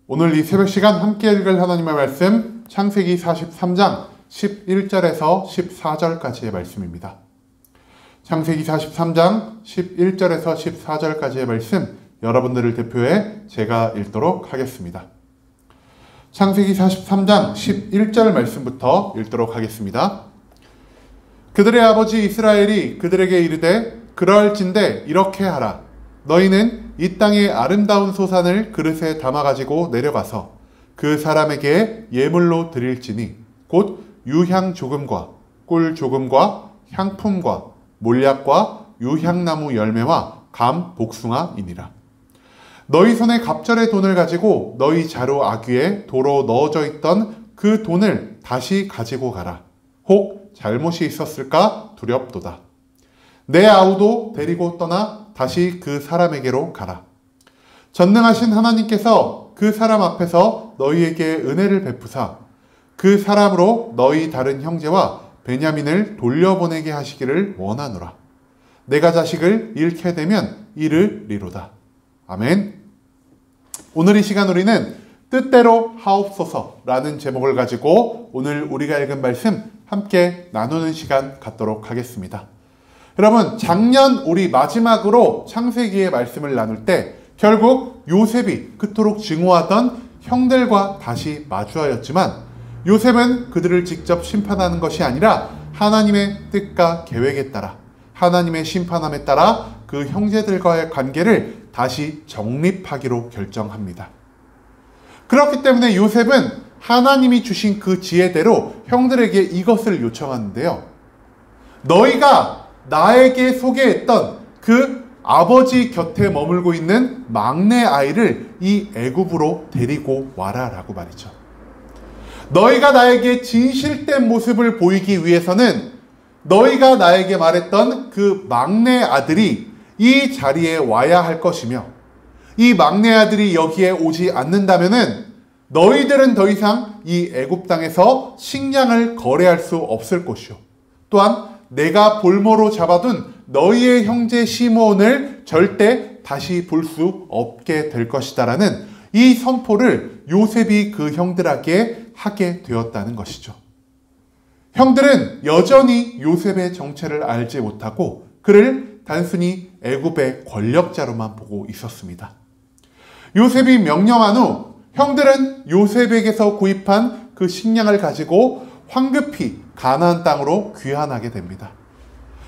오늘 이 새벽 시간 함께 읽을 하나님의 말씀 창세기 43장 11절에서 14절까지의 말씀입니다. 창세기 43장 11절에서 14절까지의 말씀 여러분들을 대표해 제가 읽도록 하겠습니다. 창세기 43장 11절 말씀부터 읽도록 하겠습니다. 그들의 아버지 이스라엘이 그들에게 이르되 그러할진대 이렇게 하라. 너희는 이 땅의 아름다운 소산을 그릇에 담아가지고 내려가서 그 사람에게 예물로 드릴지니 곧 유향 조금과 꿀 조금과 향품과 몰약과 유향나무 열매와 감 복숭아이니라. 너희 손에 갑절의 돈을 가지고 너희 자루 아귀에 도로 넣어져 있던 그 돈을 다시 가지고 가라. 혹 잘못이 있었을까 두렵도다. 내 아우도 데리고 떠나 다시 그 사람에게로 가라. 전능하신 하나님께서 그 사람 앞에서 너희에게 은혜를 베푸사 그 사람으로 너희 다른 형제와 베냐민을 돌려보내게 하시기를 원하노라. 내가 자식을 잃게 되면 이르리로다. 아멘. 오늘 이 시간 우리는 뜻대로 하옵소서라는 제목을 가지고 오늘 우리가 읽은 말씀 함께 나누는 시간 갖도록 하겠습니다. 여러분, 작년 우리 마지막으로 창세기의 말씀을 나눌 때 결국 요셉이 그토록 증오하던 형들과 다시 마주하였지만 요셉은 그들을 직접 심판하는 것이 아니라 하나님의 뜻과 계획에 따라 하나님의 심판함에 따라 그 형제들과의 관계를 다시 정립하기로 결정합니다. 그렇기 때문에 요셉은 하나님이 주신 그 지혜대로 형들에게 이것을 요청하는데요. 너희가 나에게 소개했던 그 아버지 곁에 머물고 있는 막내 아이를 이 애굽으로 데리고 와라 라고 말이죠. 너희가 나에게 진실된 모습을 보이기 위해서는 너희가 나에게 말했던 그 막내 아들이 이 자리에 와야 할 것이며 이 막내 아들이 여기에 오지 않는다면은 너희들은 더 이상 이 애굽 땅에서 식량을 거래할 수 없을 것이요. 또한 내가 볼모로 잡아둔 너희의 형제 시므온을 절대 다시 볼 수 없게 될 것이다라는 이 선포를 요셉이 그 형들에게 하게 되었다는 것이죠. 형들은 여전히 요셉의 정체를 알지 못하고 그를 단순히 애굽의 권력자로만 보고 있었습니다. 요셉이 명령한 후 형들은 요셉에게서 구입한 그 식량을 가지고 황급히 가나안 땅으로 귀환하게 됩니다.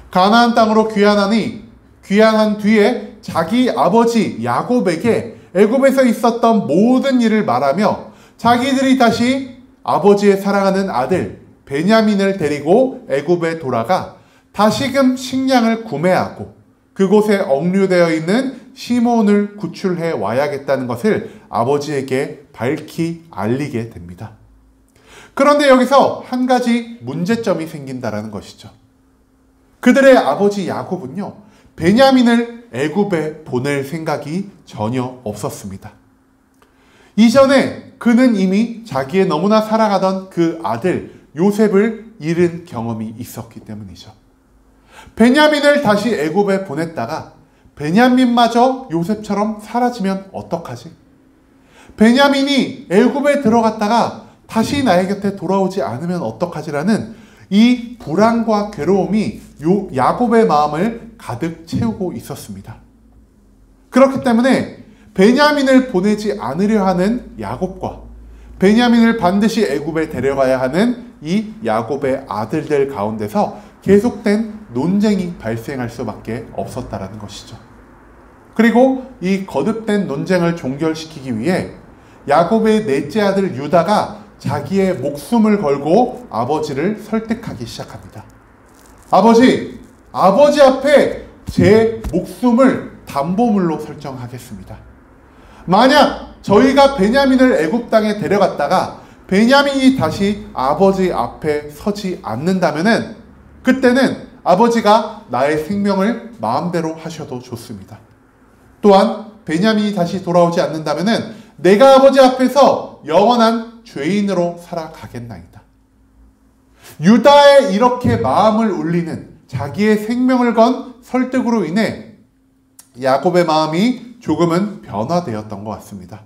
가나안 땅으로 귀환한 뒤에 자기 아버지 야곱에게 애굽에서 있었던 모든 일을 말하며 자기들이 다시 아버지의 사랑하는 아들 베냐민을 데리고 애굽에 돌아가 다시금 식량을 구매하고 그곳에 억류되어 있는 시므온을 구출해 와야겠다는 것을 아버지에게 밝히 알리게 됩니다. 그런데 여기서 한 가지 문제점이 생긴다라는 것이죠. 그들의 아버지 야곱은요, 베냐민을 애굽에 보낼 생각이 전혀 없었습니다. 이전에 그는 이미 자기의 너무나 사랑하던 그 아들 요셉을 잃은 경험이 있었기 때문이죠. 베냐민을 다시 애굽에 보냈다가 베냐민마저 요셉처럼 사라지면 어떡하지? 베냐민이 애굽에 들어갔다가 다시 나의 곁에 돌아오지 않으면 어떡하지라는 이 불안과 괴로움이 야곱의 마음을 가득 채우고 있었습니다. 그렇기 때문에 베냐민을 보내지 않으려 하는 야곱과 베냐민을 반드시 애굽에 데려가야 하는 이 야곱의 아들들 가운데서 계속된 논쟁이 발생할 수밖에 없었다라는 것이죠. 그리고 이 거듭된 논쟁을 종결시키기 위해 야곱의 넷째 아들 유다가 자기의 목숨을 걸고 아버지를 설득하기 시작합니다. 아버지 앞에 제 목숨을 담보물로 설정하겠습니다. 만약 저희가 베냐민을 애굽 땅에 데려갔다가 베냐민이 다시 아버지 앞에 서지 않는다면은 그때는 아버지가 나의 생명을 마음대로 하셔도 좋습니다. 또한 베냐민이 다시 돌아오지 않는다면은 내가 아버지 앞에서 영원한 죄인으로 살아가겠나이다. 유다의 이렇게 마음을 울리는 자기의 생명을 건 설득으로 인해 야곱의 마음이 조금은 변화되었던 것 같습니다.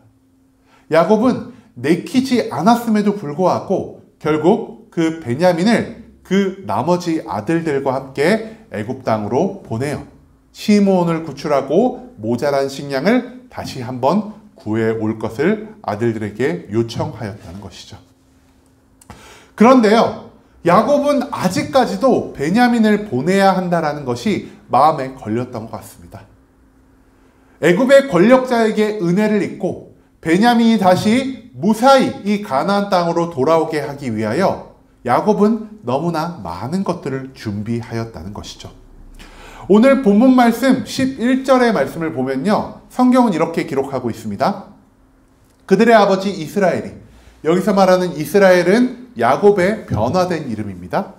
야곱은 내키지 않았음에도 불구하고 결국 그 베냐민을 그 나머지 아들들과 함께 애굽 땅으로 보내요. 시므온을 구출하고 모자란 식량을 다시 한번 구해올 것을 아들들에게 요청하였다는 것이죠. 그런데요, 야곱은 아직까지도 베냐민을 보내야 한다는 것이 마음에 걸렸던 것 같습니다. 애굽의 권력자에게 은혜를 잊고 베냐민이 다시 무사히 이 가나안 땅으로 돌아오게 하기 위하여 야곱은 너무나 많은 것들을 준비하였다는 것이죠. 오늘 본문 말씀 11절의 말씀을 보면요, 성경은 이렇게 기록하고 있습니다. 그들의 아버지 이스라엘이, 여기서 말하는 이스라엘은 야곱의 변화된 이름입니다.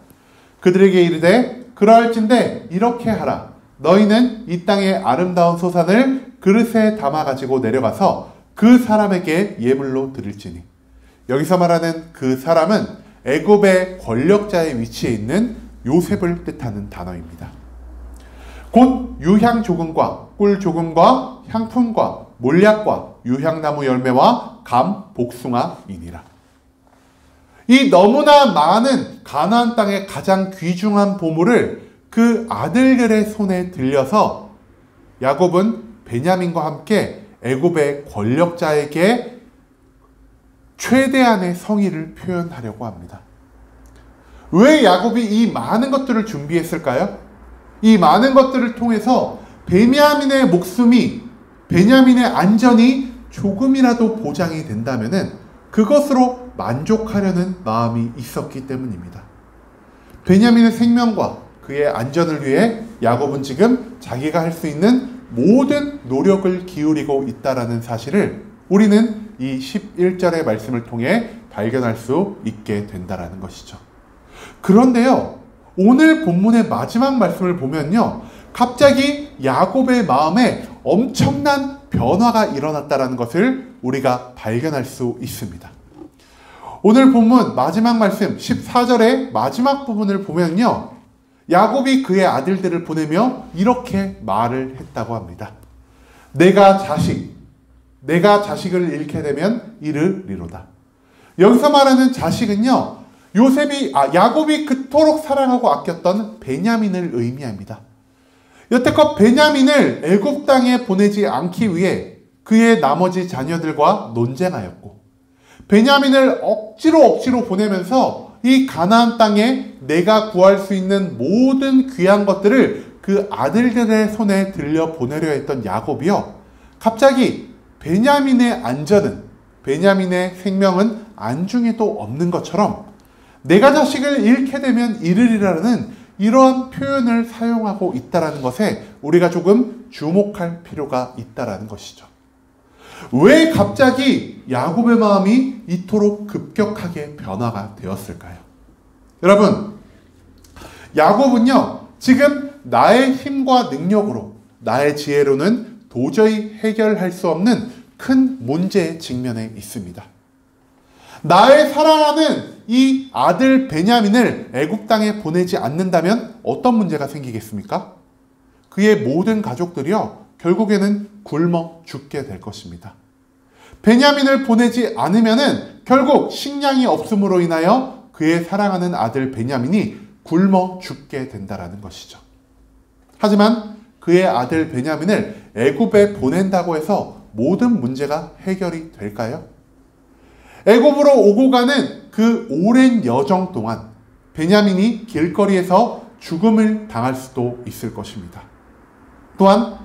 그들에게 이르되 그러할진대 이렇게 하라. 너희는 이 땅의 아름다운 소산을 그릇에 담아 가지고 내려가서 그 사람에게 예물로 드릴지니. 여기서 말하는 그 사람은 애굽의 권력자의 위치에 있는 요셉을 뜻하는 단어입니다. 곧 유향 조금과 꿀 조금과 향품과 몰약과 유향나무 열매와 감 복숭아이니라. 이 너무나 많은 가나안 땅의 가장 귀중한 보물을 그 아들들의 손에 들려서 야곱은 베냐민과 함께 애굽의 권력자에게 최대한의 성의를 표현하려고 합니다. 왜 야곱이 이 많은 것들을 준비했을까요? 이 많은 것들을 통해서 베냐민의 목숨이, 베냐민의 안전이 조금이라도 보장이 된다면은 그것으로 만족하려는 마음이 있었기 때문입니다. 베냐민의 생명과 그의 안전을 위해 야곱은 지금 자기가 할 수 있는 모든 노력을 기울이고 있다는 사실을 우리는 이 11절의 말씀을 통해 발견할 수 있게 된다는 것이죠. 그런데요, 오늘 본문의 마지막 말씀을 보면요, 갑자기 야곱의 마음에 엄청난 변화가 일어났다는 것을 우리가 발견할 수 있습니다. 오늘 본문 마지막 말씀 14절의 마지막 부분을 보면요, 야곱이 그의 아들들을 보내며 이렇게 말을 했다고 합니다. 내가 자식을 잃게 되면 이르리로다. 여기서 말하는 자식은요, 야곱이 그토록 사랑하고 아꼈던 베냐민을 의미합니다. 여태껏 베냐민을 애굽 땅에 보내지 않기 위해 그의 나머지 자녀들과 논쟁하였고, 베냐민을 억지로 보내면서 이 가나안 땅에 내가 구할 수 있는 모든 귀한 것들을 그 아들들의 손에 들려 보내려 했던 야곱이요, 갑자기 베냐민의 안전은, 베냐민의 생명은 안중에도 없는 것처럼 내가 자식을 잃게 되면 이르리라는 이러한 표현을 사용하고 있다는 것에 우리가 조금 주목할 필요가 있다는 것이죠. 왜 갑자기 야곱의 마음이 이토록 급격하게 변화가 되었을까요? 여러분, 야곱은요, 지금 나의 힘과 능력으로, 나의 지혜로는 도저히 해결할 수 없는 큰 문제에 직면해 있습니다. 나의 사랑하는 이 아들 베냐민을 애굽 땅에 보내지 않는다면 어떤 문제가 생기겠습니까? 그의 모든 가족들이요, 결국에는 굶어 죽게 될 것입니다. 베냐민을 보내지 않으면은 결국 식량이 없음으로 인하여 그의 사랑하는 아들 베냐민이 굶어 죽게 된다는 것이죠. 하지만 그의 아들 베냐민을 애굽에 보낸다고 해서 모든 문제가 해결이 될까요? 애굽으로 오고 가는 그 오랜 여정 동안 베냐민이 길거리에서 죽음을 당할 수도 있을 것입니다. 또한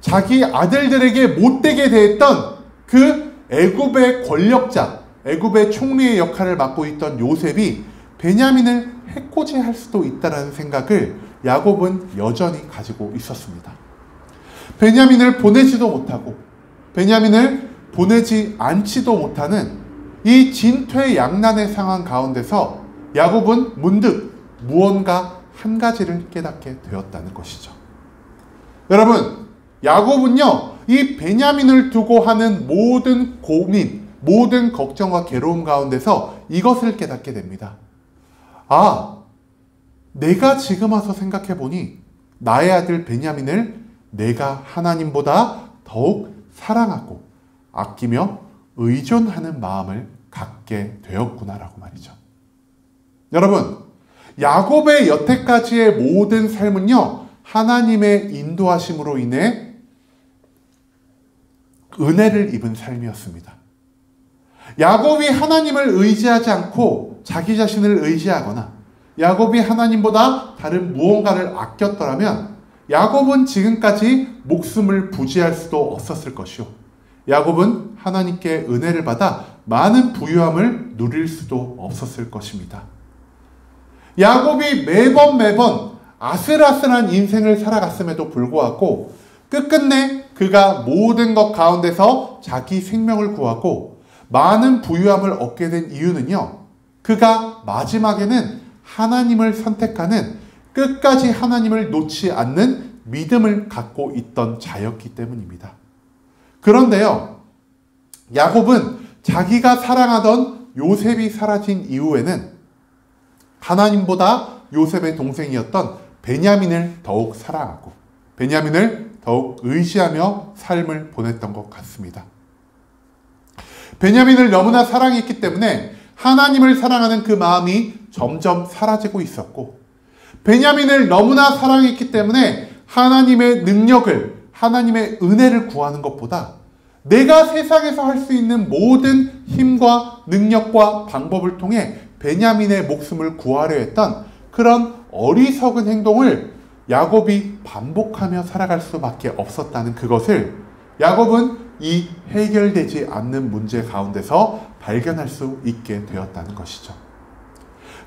자기 아들들에게 못되게 대했던 그 애굽의 권력자, 애굽의 총리의 역할을 맡고 있던 요셉이 베냐민을 해코지할 수도 있다는 생각을 야곱은 여전히 가지고 있었습니다. 베냐민을 보내지도 못하고 베냐민을 보내지 않지도 못하는 이 진퇴양난의 상황 가운데서 야곱은 문득 무언가 한 가지를 깨닫게 되었다는 것이죠. 여러분, 야곱은요, 이 베냐민을 두고 하는 모든 고민, 모든 걱정과 괴로움 가운데서 이것을 깨닫게 됩니다. 아, 내가 지금 와서 생각해 보니 나의 아들 베냐민을 내가 하나님보다 더욱 사랑하고 아끼며 의존하는 마음을 갖게 되었구나라고 말이죠. 여러분, 야곱의 여태까지의 모든 삶은요, 하나님의 인도하심으로 인해 은혜를 입은 삶이었습니다. 야곱이 하나님을 의지하지 않고 자기 자신을 의지하거나 야곱이 하나님보다 다른 무언가를 아꼈더라면 야곱은 지금까지 목숨을 부지할 수도 없었을 것이요. 야곱은 하나님께 은혜를 받아 많은 부유함을 누릴 수도 없었을 것입니다. 야곱이 매번 아슬아슬한 인생을 살아갔음에도 불구하고 끝끝내 그가 모든 것 가운데서 자기 생명을 구하고 많은 부유함을 얻게 된 이유는요, 그가 마지막에는 하나님을 선택하는, 끝까지 하나님을 놓지 않는 믿음을 갖고 있던 자였기 때문입니다. 그런데요, 야곱은 자기가 사랑하던 요셉이 사라진 이후에는 하나님보다 요셉의 동생이었던 베냐민을 더욱 사랑하고 베냐민을 더욱 의지하며 삶을 보냈던 것 같습니다. 베냐민을 너무나 사랑했기 때문에 하나님을 사랑하는 그 마음이 점점 사라지고 있었고, 베냐민을 너무나 사랑했기 때문에 하나님의 능력을, 하나님의 은혜를 구하는 것보다 내가 세상에서 할 수 있는 모든 힘과 능력과 방법을 통해 베냐민의 목숨을 구하려 했던 그런 어리석은 행동을 야곱이 반복하며 살아갈 수밖에 없었다는 그것을 야곱은 이 해결되지 않는 문제 가운데서 발견할 수 있게 되었다는 것이죠.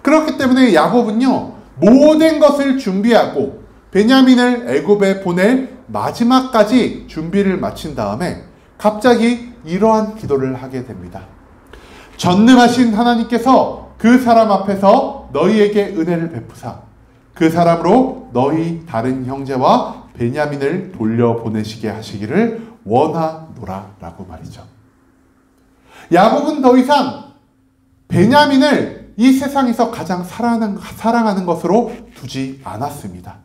그렇기 때문에 야곱은요, 모든 것을 준비하고 베냐민을 애굽에 보낼 마지막까지 준비를 마친 다음에 갑자기 이러한 기도를 하게 됩니다. 전능하신 하나님께서 그 사람 앞에서 너희에게 은혜를 베푸사 그 사람으로 너희 다른 형제와 베냐민을 돌려보내시게 하시기를 원하노라 라고 말이죠. 야곱은 더 이상 베냐민을 이 세상에서 가장 사랑하는 것으로 두지 않았습니다.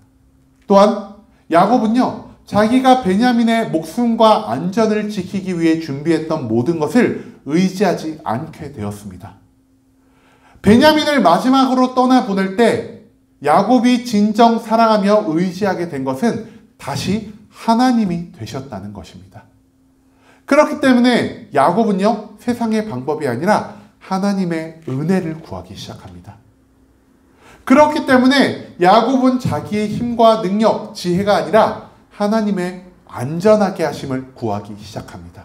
또한 야곱은요, 자기가 베냐민의 목숨과 안전을 지키기 위해 준비했던 모든 것을 의지하지 않게 되었습니다. 베냐민을 마지막으로 떠나보낼 때 야곱이 진정 사랑하며 의지하게 된 것은 다시 하나님이 되셨다는 것입니다. 그렇기 때문에 야곱은요, 세상의 방법이 아니라 하나님의 은혜를 구하기 시작합니다. 그렇기 때문에 야곱은 자기의 힘과 능력, 지혜가 아니라 하나님의 안전하게 하심을 구하기 시작합니다.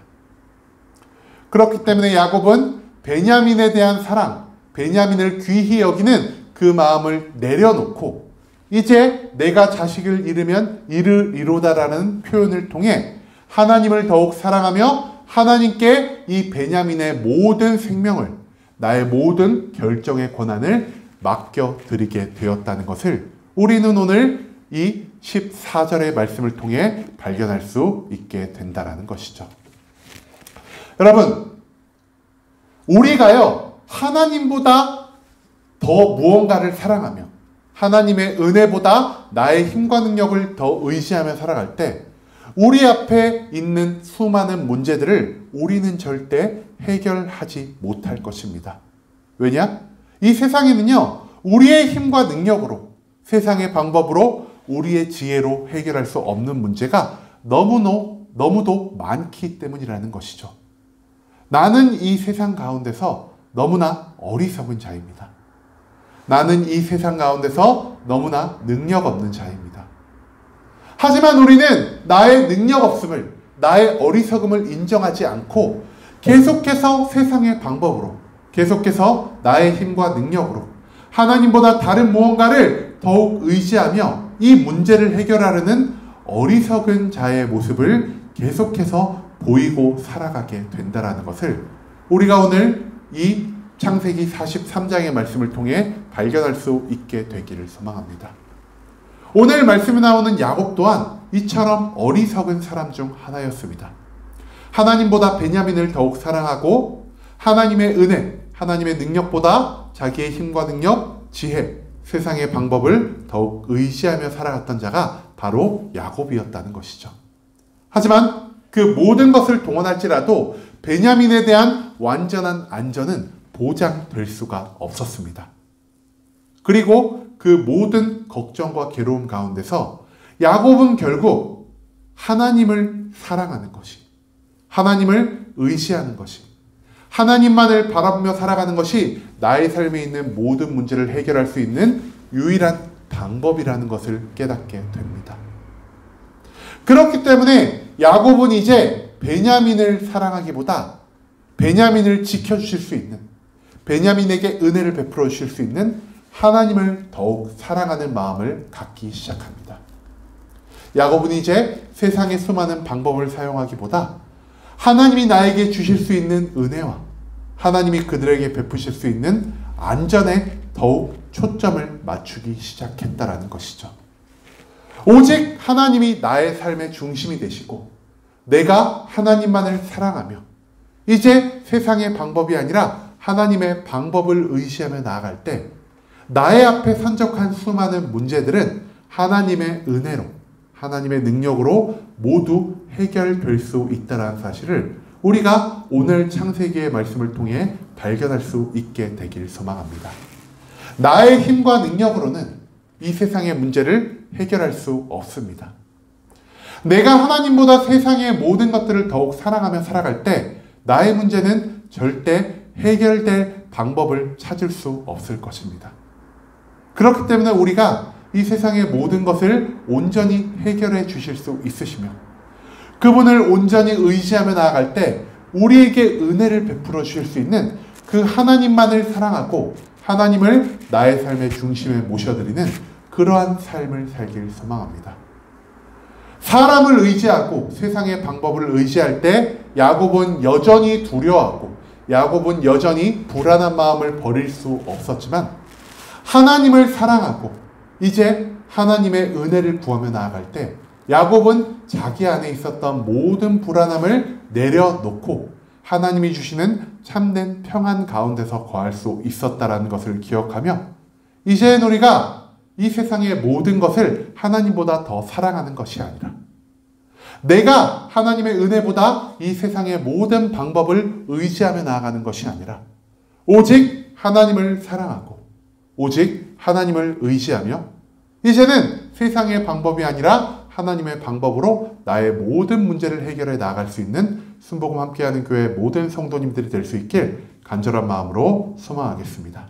그렇기 때문에 야곱은 베냐민에 대한 사랑, 베냐민을 귀히 여기는 그 마음을 내려놓고 이제 내가 자식을 잃으면 이르리로다라는 표현을 통해 하나님을 더욱 사랑하며 하나님께 이 베냐민의 모든 생명을, 나의 모든 결정의 권한을 맡겨드리게 되었다는 것을 우리는 오늘 이 14절의 말씀을 통해 발견할 수 있게 된다는 것이죠. 여러분, 우리가요, 하나님보다 더 무언가를 사랑하며 하나님의 은혜보다 나의 힘과 능력을 더 의지하며 살아갈 때 우리 앞에 있는 수많은 문제들을 우리는 절대 해결하지 못할 것입니다. 왜냐? 이 세상에는요, 우리의 힘과 능력으로, 세상의 방법으로, 우리의 지혜로 해결할 수 없는 문제가 너무도 많기 때문이라는 것이죠. 나는 이 세상 가운데서 너무나 어리석은 자입니다. 나는 이 세상 가운데서 너무나 능력 없는 자입니다. 하지만 우리는 나의 능력 없음을, 나의 어리석음을 인정하지 않고 계속해서 세상의 방법으로, 계속해서 나의 힘과 능력으로 하나님보다 다른 무언가를 더욱 의지하며 이 문제를 해결하려는 어리석은 자의 모습을 계속해서 보이고 살아가게 된다는 것을 우리가 오늘 이 창세기 43장의 말씀을 통해 발견할 수 있게 되기를 소망합니다. 오늘 말씀에 나오는 야곱 또한 이처럼 어리석은 사람 중 하나였습니다. 하나님보다 베냐민을 더욱 사랑하고 하나님의 은혜, 하나님의 능력보다 자기의 힘과 능력, 지혜, 세상의 방법을 더욱 의지하며 살아갔던 자가 바로 야곱이었다는 것이죠. 하지만 그 모든 것을 동원할지라도 베냐민에 대한 완전한 안전은 보장될 수가 없었습니다. 그리고 그 모든 걱정과 괴로움 가운데서 야곱은 결국 하나님을 사랑하는 것이, 하나님을 의지하는 것이, 하나님만을 바라보며 살아가는 것이 나의 삶에 있는 모든 문제를 해결할 수 있는 유일한 방법이라는 것을 깨닫게 됩니다. 그렇기 때문에 야곱은 이제 베냐민을 사랑하기보다 베냐민을 지켜주실 수 있는, 베냐민에게 은혜를 베풀어 주실 수 있는 하나님을 더욱 사랑하는 마음을 갖기 시작합니다. 야곱은 이제 세상의 수많은 방법을 사용하기보다 하나님이 나에게 주실 수 있는 은혜와 하나님이 그들에게 베푸실 수 있는 안전에 더욱 초점을 맞추기 시작했다라는 것이죠. 오직 하나님이 나의 삶의 중심이 되시고 내가 하나님만을 사랑하며 이제 세상의 방법이 아니라 하나님의 방법을 의지하며 나아갈 때 나의 앞에 산적한 수많은 문제들은 하나님의 은혜로, 하나님의 능력으로 모두 해결될 수 있다는 사실을 우리가 오늘 창세기의 말씀을 통해 발견할 수 있게 되길 소망합니다. 나의 힘과 능력으로는 이 세상의 문제를 해결할 수 없습니다. 내가 하나님보다 세상의 모든 것들을 더욱 사랑하며 살아갈 때 나의 문제는 절대 해결될 방법을 찾을 수 없을 것입니다. 그렇기 때문에 우리가 이 세상의 모든 것을 온전히 해결해 주실 수 있으시며 그분을 온전히 의지하며 나아갈 때 우리에게 은혜를 베풀어 주실 수 있는 그 하나님만을 사랑하고 하나님을 나의 삶의 중심에 모셔드리는 그러한 삶을 살길 소망합니다. 사람을 의지하고 세상의 방법을 의지할 때 야곱은 여전히 두려워하고 야곱은 여전히 불안한 마음을 버릴 수 없었지만 하나님을 사랑하고 이제 하나님의 은혜를 구하며 나아갈 때 야곱은 자기 안에 있었던 모든 불안함을 내려놓고 하나님이 주시는 참된 평안 가운데서 거할 수 있었다라는 것을 기억하며 이제는 우리가 이 세상의 모든 것을 하나님보다 더 사랑하는 것이 아니라 내가 하나님의 은혜보다 이 세상의 모든 방법을 의지하며 나아가는 것이 아니라 오직 하나님을 사랑하고 오직 하나님을 의지하며 이제는 세상의 방법이 아니라 하나님의 방법으로 나의 모든 문제를 해결해 나아갈 수 있는 순복음 함께하는 교회 모든 성도님들이 될 수 있길 간절한 마음으로 소망하겠습니다.